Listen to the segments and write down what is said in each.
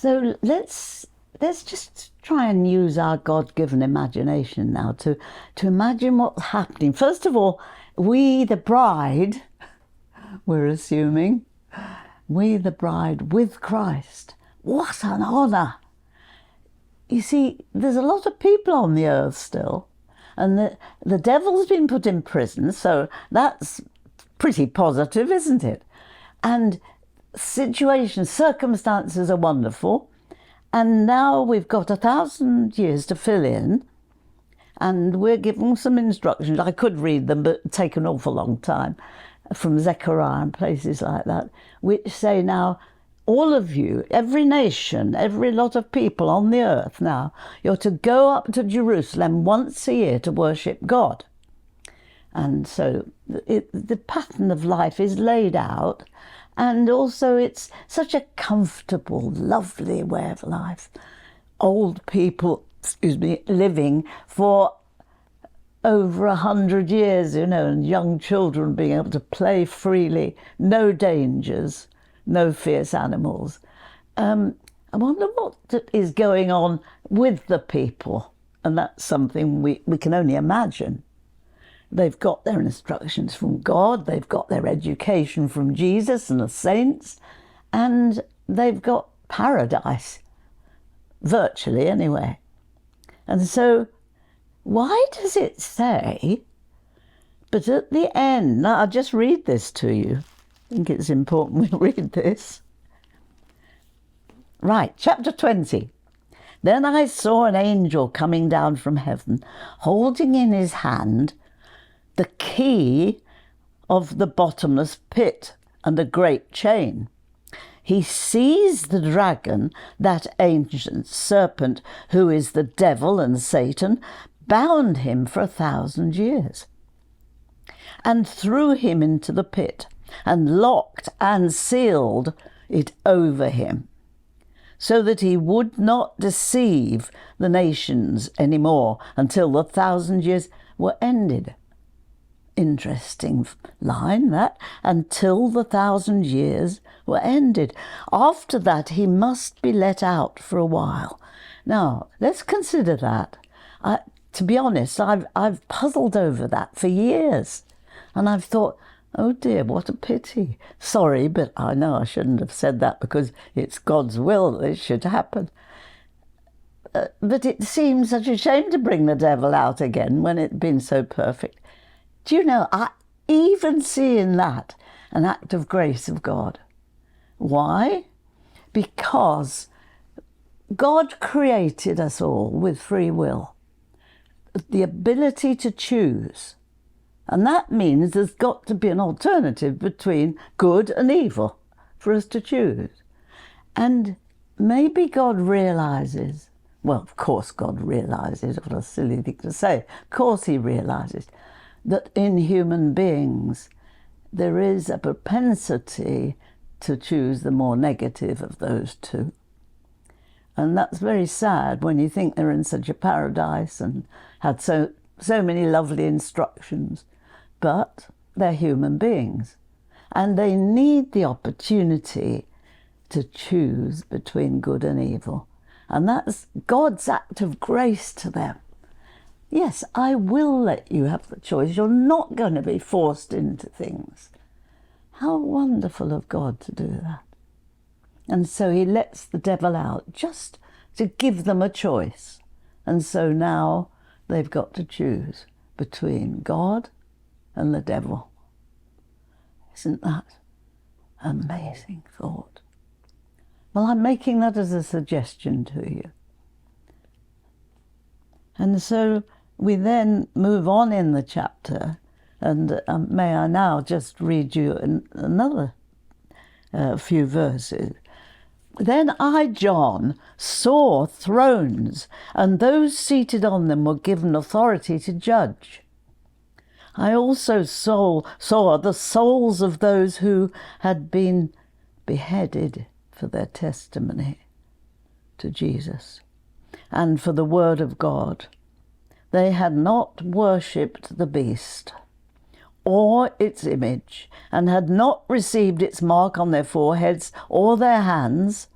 So let's just try and use our God-given imagination now to imagine what's happening. First of all, we, the bride, we're assuming, we, the bride, with Christ. What an honour! You see, there's a lot of people on the earth still, and the devil's been put in prison, so that's pretty positive, isn't it? And circumstances are wonderful, and now we've got 1,000 years to fill in, and we're given some instructions. I could read them, but it'd take an awful long time, from Zechariah and places like that, which say now, all of you, every nation, every lot of people on the earth now, you're to go up to Jerusalem once a year to worship God. And so the pattern of life is laid out, and also it's such a comfortable, lovely way of life. Old people, living for over 100 years, and young children being able to play freely, no dangers, no fierce animals. I wonder what is going on with the people, and that's something we can only imagine. They've got their instructions from God, they've got their education from Jesus and the saints, and they've got paradise, virtually anyway. And so, why does it say, but at the end, now I'll just read this to you. I think it's important we read this. Right, chapter 20. Then I saw an angel coming down from heaven, holding in his hand the key of the bottomless pit and a great chain. He seized the dragon, that ancient serpent who is the devil and Satan, bound him for 1,000 years, and threw him into the pit, and locked and sealed it over him, so that he would not deceive the nations any more until the 1,000 years were ended. Interesting line, that. Until the 1,000 years were ended. After that, he must be let out for a while. Now, let's consider that. To be honest, I've puzzled over that for years. And I've thought, oh dear, what a pity. Sorry, but I know I shouldn't have said that because it's God's will that it should happen. But it seems such a shame to bring the devil out again when it'd been so perfect. Do you know, I even see in that an act of grace of God. Why? Because God created us all with free will, the ability to choose. And that means there's got to be an alternative between good and evil for us to choose. And maybe God realises, well, of course God realises, what a silly thing to say, of course he realises that in human beings there is a propensity to choose the more negative of those two. And that's very sad when you think they're in such a paradise and had so many lovely instructions. But they're human beings, and they need the opportunity to choose between good and evil. And that's God's act of grace to them. Yes, I will let you have the choice. You're not going to be forced into things. How wonderful of God to do that. And so he lets the devil out just to give them a choice. And so now they've got to choose between God and the devil. Isn't that an amazing thought? Well, I'm making that as a suggestion to you. And so we then move on in the chapter, and may I now just read you another few verses. Then I, John, saw thrones, and those seated on them were given authority to judge. I also saw the souls of those who had been beheaded for their testimony to Jesus and for the word of God. They had not worshipped the beast or its image, and had not received its mark on their foreheads or their hands.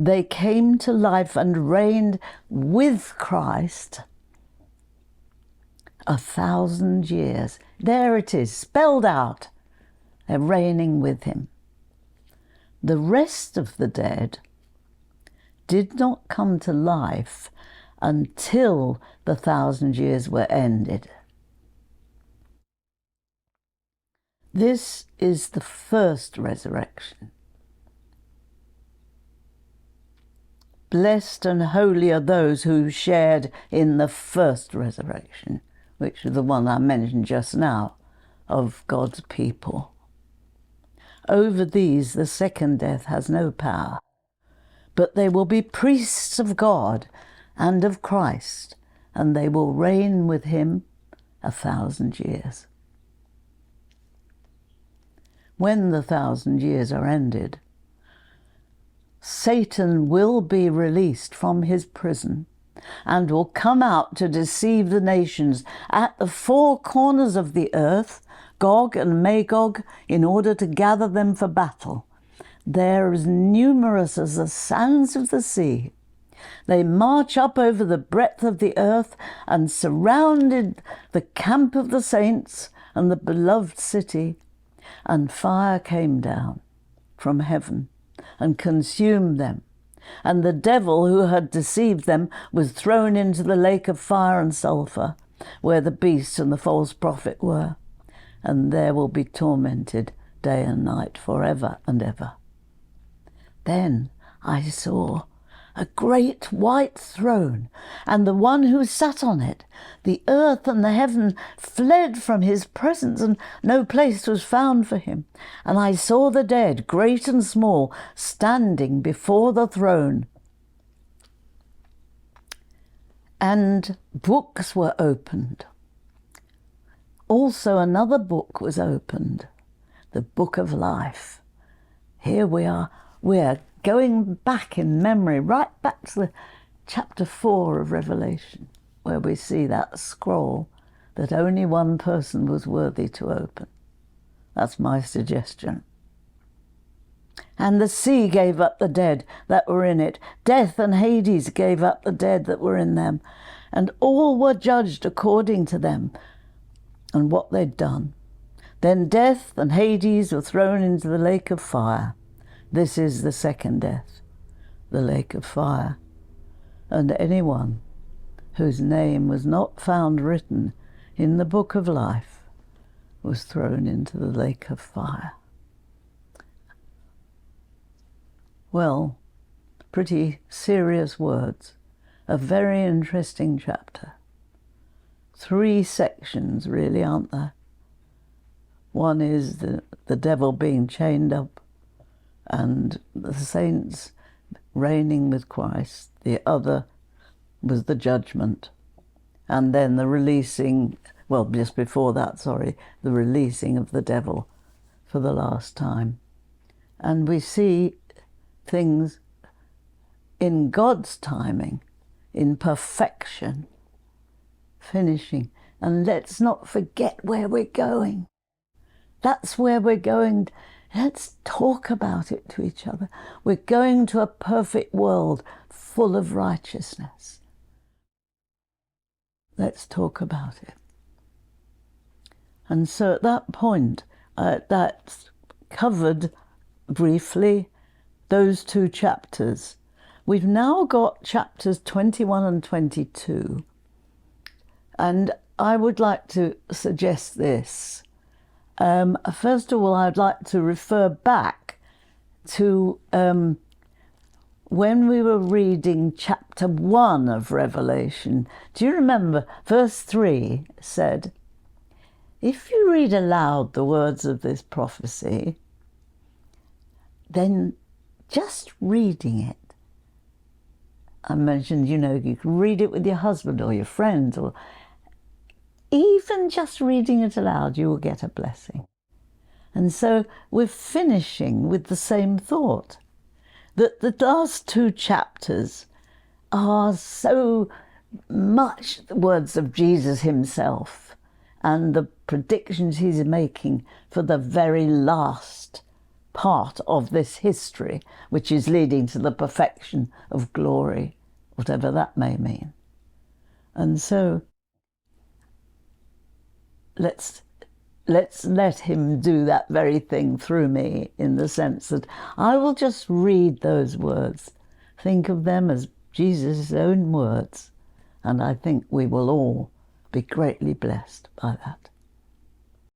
They came to life and reigned with Christ 1,000 years. There it is, spelled out. They're reigning with him. The rest of the dead did not come to life until the 1,000 years were ended. This is the first resurrection. Blessed and holy are those who shared in the first resurrection, which is the one I mentioned just now, of God's people. Over these the second death has no power, but they will be priests of God and of Christ, and they will reign with him 1,000 years. When the 1,000 years are ended, Satan will be released from his prison and will come out to deceive the nations at the four corners of the earth, Gog and Magog, in order to gather them for battle. They're as numerous as the sands of the sea. They march up over the breadth of the earth and surrounded the camp of the saints and the beloved city, and fire came down from heaven and consumed them. And the devil who had deceived them was thrown into the lake of fire and sulfur, where the beast and the false prophet were, and there will be tormented day and night forever and ever. Then I saw a great white throne, and the one who sat on it. The earth and the heaven fled from his presence, and no place was found for him. And I saw the dead, great and small, standing before the throne. And books were opened. Also another book was opened, the book of life. Here we are going back in memory, right back to the chapter 4 of Revelation, where we see that scroll that only one person was worthy to open. That's my suggestion. And the sea gave up the dead that were in it. Death and Hades gave up the dead that were in them. And all were judged according to them and what they'd done. Then death and Hades were thrown into the lake of fire. This is the second death, the lake of fire. And anyone whose name was not found written in the book of life was thrown into the lake of fire. Well, pretty serious words. A very interesting chapter. 3 sections, really, aren't there? One is the devil being chained up and the saints reigning with Christ. The other was the judgment. And then the releasing, well, just before that, the releasing of the devil for the last time. And we see things in God's timing, in perfection, finishing. And let's not forget where we're going. That's where we're going. Let's talk about it to each other. We're going to a perfect world full of righteousness. Let's talk about it. And so at that point, that's covered briefly those 2 chapters. We've now got chapters 21 and 22. And I would like to suggest this. First of all, I'd like to refer back to when we were reading chapter 1 of Revelation. Do you remember verse 3 said, if you read aloud the words of this prophecy, then just reading it, I mentioned, you can read it with your husband or your friends, or even just reading it aloud, you will get a blessing. And so we're finishing with the same thought, that the last 2 chapters are so much the words of Jesus himself and the predictions he's making for the very last part of this history which is leading to the perfection of glory, whatever that may mean. And so let's let him do that very thing through me, in the sense that I will just read those words, think of them as Jesus' own words, and I think we will all be greatly blessed by that.